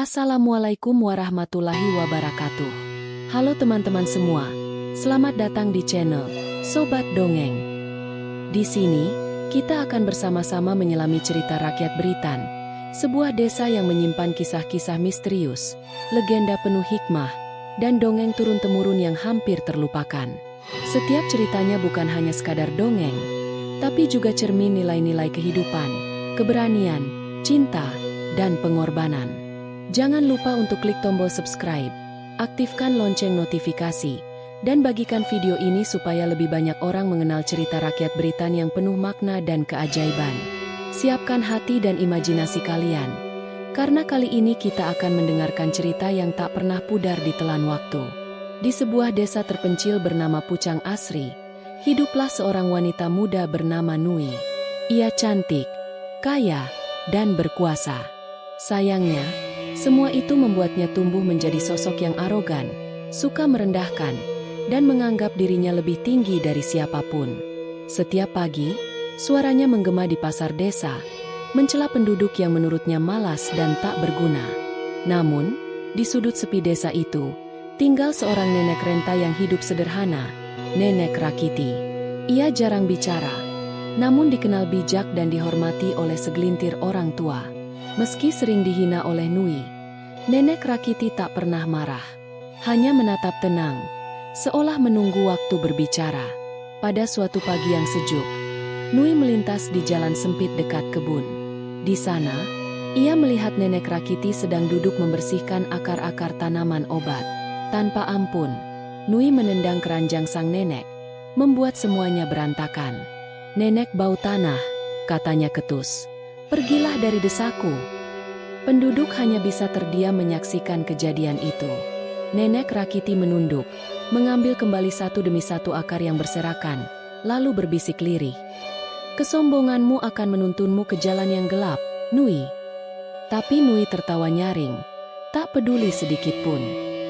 Assalamualaikum warahmatullahi wabarakatuh. Halo teman-teman semua, selamat datang di channel Sobat Dongeng. Di sini, kita akan bersama-sama menyelami cerita rakyat Beritan, sebuah desa yang menyimpan kisah-kisah misterius, legenda penuh hikmah, dan dongeng turun-temurun yang hampir terlupakan. Setiap ceritanya bukan hanya sekadar dongeng, tapi juga cermin nilai-nilai kehidupan, keberanian, cinta, dan pengorbanan. Jangan lupa untuk klik tombol subscribe, aktifkan lonceng notifikasi, dan bagikan video ini supaya lebih banyak orang mengenal cerita rakyat Beritan yang penuh makna dan keajaiban. Siapkan hati dan imajinasi kalian, karena kali ini kita akan mendengarkan cerita yang tak pernah pudar ditelan waktu. Di sebuah desa terpencil bernama Pucang Asri, hiduplah seorang wanita muda bernama Nui. Ia cantik, kaya, dan berkuasa. Sayangnya, semua itu membuatnya tumbuh menjadi sosok yang arogan, suka merendahkan, dan menganggap dirinya lebih tinggi dari siapapun. Setiap pagi, suaranya menggema di pasar desa, mencela penduduk yang menurutnya malas dan tak berguna. Namun, di sudut sepi desa itu, tinggal seorang nenek renta yang hidup sederhana, Nenek Rakiti. Ia jarang bicara, namun dikenal bijak dan dihormati oleh segelintir orang tua. Meski sering dihina oleh Nui, Nenek Rakiti tak pernah marah. Hanya menatap tenang, seolah menunggu waktu berbicara. Pada suatu pagi yang sejuk, Nui melintas di jalan sempit dekat kebun. Di sana, ia melihat Nenek Rakiti sedang duduk membersihkan akar-akar tanaman obat. Tanpa ampun, Nui menendang keranjang sang nenek, membuat semuanya berantakan. "Nenek bau tanah," katanya ketus. "Pergilah dari desaku." Penduduk hanya bisa terdiam menyaksikan kejadian itu. Nenek Rakiti menunduk, mengambil kembali satu demi satu akar yang berserakan, lalu berbisik lirih. "Kesombonganmu akan menuntunmu ke jalan yang gelap, Nui." Tapi Nui tertawa nyaring, tak peduli sedikit pun.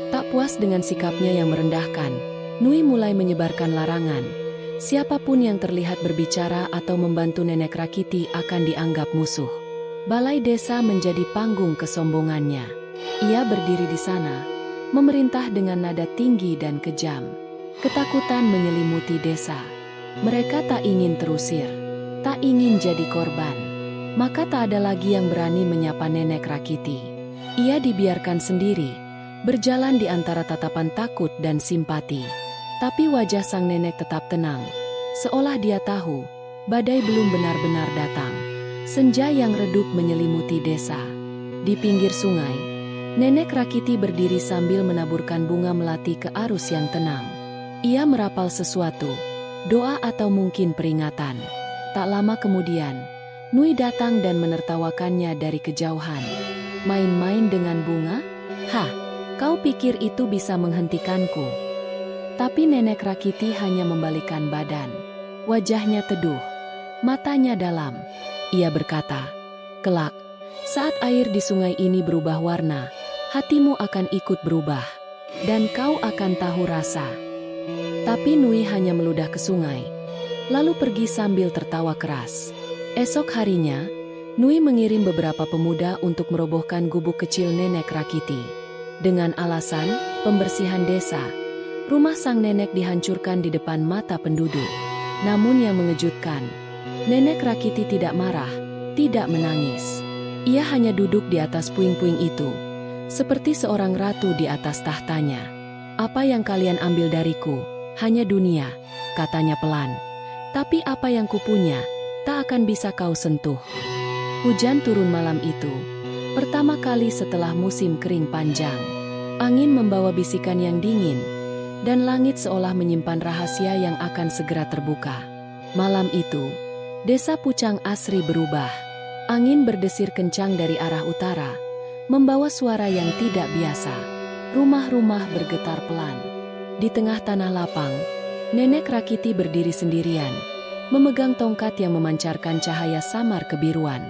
Tak puas dengan sikapnya yang merendahkan, Nui mulai menyebarkan larangan. Siapapun yang terlihat berbicara atau membantu Nenek Rakiti akan dianggap musuh. Balai desa menjadi panggung kesombongannya. Ia berdiri di sana, memerintah dengan nada tinggi dan kejam. Ketakutan menyelimuti desa. Mereka tak ingin terusir, tak ingin jadi korban. Maka tak ada lagi yang berani menyapa Nenek Rakiti. Ia dibiarkan sendiri, berjalan di antara tatapan takut dan simpati. Tapi wajah sang nenek tetap tenang, seolah dia tahu, badai belum benar-benar datang. Senja yang redup menyelimuti desa. Di pinggir sungai, Nenek Rakiti berdiri sambil menaburkan bunga melati ke arus yang tenang. Ia merapal sesuatu, doa atau mungkin peringatan. Tak lama kemudian, Nui datang dan menertawakannya dari kejauhan. "Main-main dengan bunga? Hah, kau pikir itu bisa menghentikanku?" Tapi Nenek Rakiti hanya membalikkan badan. Wajahnya teduh, matanya dalam. Ia berkata, "Kelak, saat air di sungai ini berubah warna, hatimu akan ikut berubah, dan kau akan tahu rasa." Tapi Nui hanya meludah ke sungai, lalu pergi sambil tertawa keras. Esok harinya, Nui mengirim beberapa pemuda untuk merobohkan gubuk kecil Nenek Rakiti. Dengan alasan pembersihan desa, rumah sang nenek dihancurkan di depan mata penduduk. Namun yang mengejutkan, Nenek Rakiti tidak marah, tidak menangis. Ia hanya duduk di atas puing-puing itu, seperti seorang ratu di atas tahtanya. "Apa yang kalian ambil dariku? Hanya dunia," katanya pelan. "Tapi apa yang kupunya, tak akan bisa kau sentuh." Hujan turun malam itu, pertama kali setelah musim kering panjang. Angin membawa bisikan yang dingin, dan langit seolah menyimpan rahasia yang akan segera terbuka. Malam itu, desa Pucang Asri berubah. Angin berdesir kencang dari arah utara, membawa suara yang tidak biasa. Rumah-rumah bergetar pelan. Di tengah tanah lapang, Nenek Rakiti berdiri sendirian, memegang tongkat yang memancarkan cahaya samar kebiruan.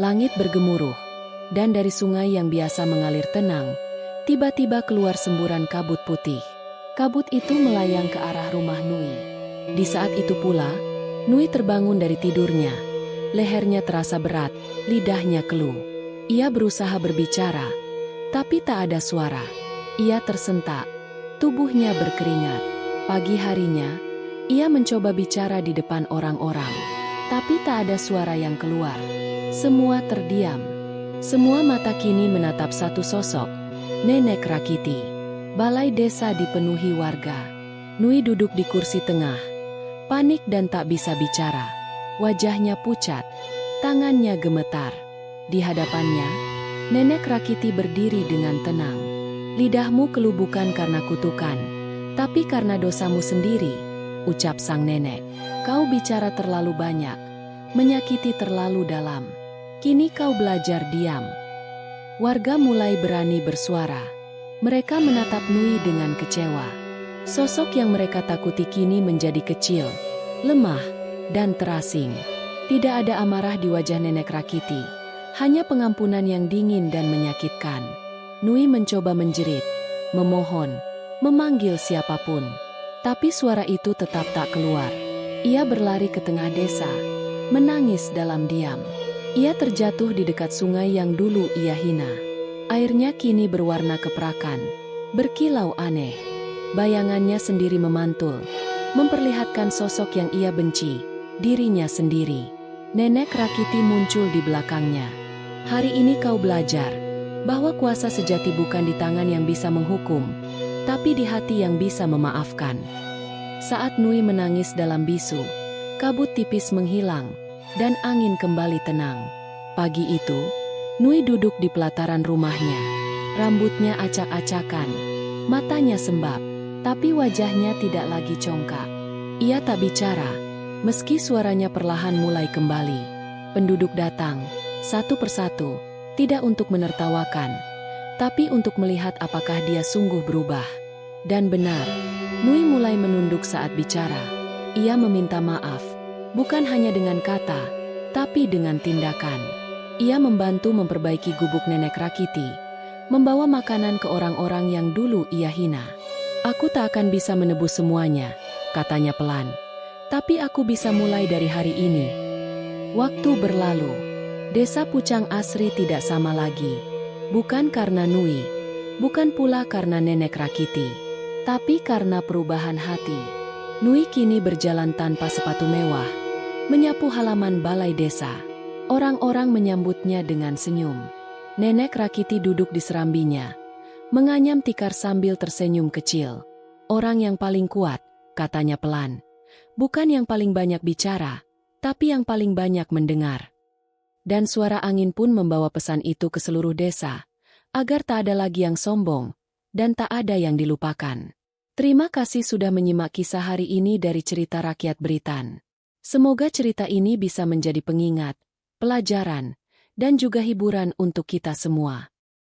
Langit bergemuruh, dan dari sungai yang biasa mengalir tenang, tiba-tiba keluar semburan kabut putih. Kabut itu melayang ke arah rumah Nui. Di saat itu pula, Nui terbangun dari tidurnya. Lehernya terasa berat, lidahnya keluh. Ia berusaha berbicara, Tapi tak ada suara. Ia tersentak. Tubuhnya berkeringat. Pagi harinya, ia mencoba bicara di depan orang-orang. Tapi tak ada suara yang keluar. Semua terdiam. Semua mata kini menatap satu sosok, Nenek Rakiti. Balai desa dipenuhi warga. Nui duduk di kursi tengah. Panik dan tak bisa bicara. Wajahnya pucat. Tangannya gemetar. Di hadapannya, Nenek Rakiti berdiri dengan tenang. "Lidahmu kelubukan karena kutukan, tapi karena dosamu sendiri," ucap sang nenek. "Kau bicara terlalu banyak, menyakiti terlalu dalam. Kini kau belajar diam." Warga mulai berani bersuara. Mereka menatap Nui dengan kecewa. Sosok yang mereka takuti kini menjadi kecil, lemah, dan terasing. Tidak ada amarah di wajah Nenek Rakiti, hanya pengampunan yang dingin dan menyakitkan. Nui mencoba menjerit, memohon, memanggil siapapun. Tapi suara itu tetap tak keluar. Ia berlari ke tengah desa, menangis dalam diam. Ia terjatuh di dekat sungai yang dulu ia hina. Airnya kini berwarna keprakan, berkilau aneh. Bayangannya sendiri memantul, memperlihatkan sosok yang ia benci, dirinya sendiri. Nenek Rakiti muncul di belakangnya. "Hari ini kau belajar bahwa kuasa sejati bukan di tangan yang bisa menghukum, tapi di hati yang bisa memaafkan." Saat Nui menangis dalam bisu, kabut tipis menghilang, dan angin kembali tenang. Pagi itu, Nui duduk di pelataran rumahnya. Rambutnya acak-acakan, matanya sembab, tapi wajahnya tidak lagi congkak. Ia tak bicara, meski suaranya perlahan mulai kembali. Penduduk datang, satu persatu, tidak untuk menertawakan, tapi untuk melihat apakah dia sungguh berubah. Dan benar, Nui mulai menunduk saat bicara. Ia meminta maaf, bukan hanya dengan kata, tapi dengan tindakan. Ia membantu memperbaiki gubuk Nenek Rakiti, membawa makanan ke orang-orang yang dulu ia hina. "Aku tak akan bisa menebus semuanya," katanya pelan. "Tapi aku bisa mulai dari hari ini." Waktu berlalu. Desa Pucang Asri tidak sama lagi. Bukan karena Nui, bukan pula karena Nenek Rakiti, tapi karena perubahan hati. Nui kini berjalan tanpa sepatu mewah, menyapu halaman balai desa. Orang-orang menyambutnya dengan senyum. Nenek Rakiti duduk di serambinya, menganyam tikar sambil tersenyum kecil. "Orang yang paling kuat," katanya pelan. "Bukan yang paling banyak bicara, tapi yang paling banyak mendengar." Dan suara angin pun membawa pesan itu ke seluruh desa, agar tak ada lagi yang sombong, dan tak ada yang dilupakan. Terima kasih sudah menyimak kisah hari ini dari Cerita Rakyat Beritan. Semoga cerita ini bisa menjadi pengingat, pelajaran, dan juga hiburan untuk kita semua.